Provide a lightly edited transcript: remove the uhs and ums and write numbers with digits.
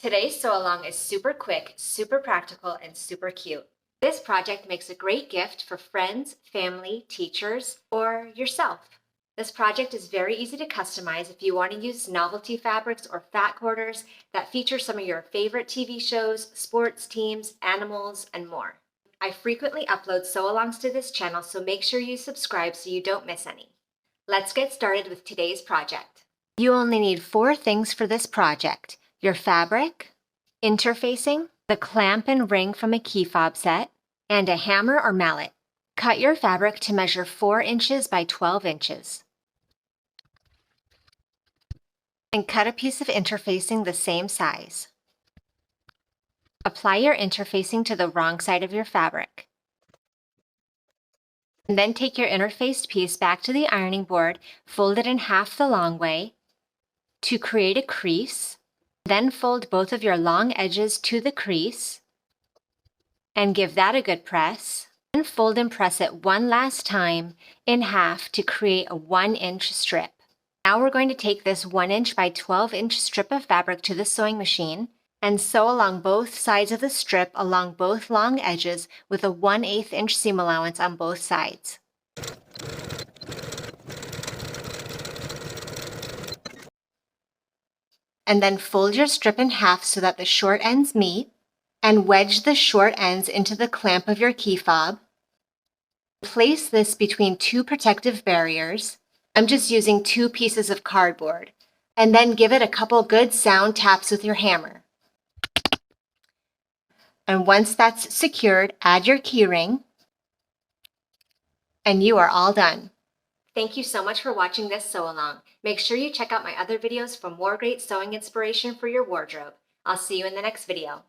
Today's sew-along is super quick, super practical, and super cute. This project makes a great gift for friends, family, teachers, or yourself. This project is very easy to customize if you want to use novelty fabrics or fat quarters that feature some of your favorite TV shows, sports teams, animals, and more. I frequently upload sew-alongs to this channel, so make sure you subscribe so you don't miss any. Let's get started with today's project. You only need 4 things for this project: your fabric, interfacing, the clamp and ring from a key fob set, and a hammer or mallet. Cut your fabric to measure 4 inches by 12 inches. And cut a piece of interfacing the same size. Apply your interfacing to the wrong side of your fabric. And then take your interfaced piece back to the ironing board, fold it in half the long way to create a crease. Then fold both of your long edges to the crease and give that a good press. Then fold and press it one last time in half to create a 1-inch strip. Now we're going to take this 1-inch by 12-inch strip of fabric to the sewing machine and sew along both sides of the strip along both long edges with a 1/8 inch seam allowance on both sides. And then fold your strip in half so that the short ends meet, and wedge the short ends into the clamp of your key fob. Place this between 2 protective barriers. I'm just using 2 pieces of cardboard, and then give it a couple good sound taps with your hammer. And once that's secured, add your key ring, and you are all done. Thank you so much for watching this sew-along. Make sure you check out my other videos for more great sewing inspiration for your wardrobe. I'll see you in the next video.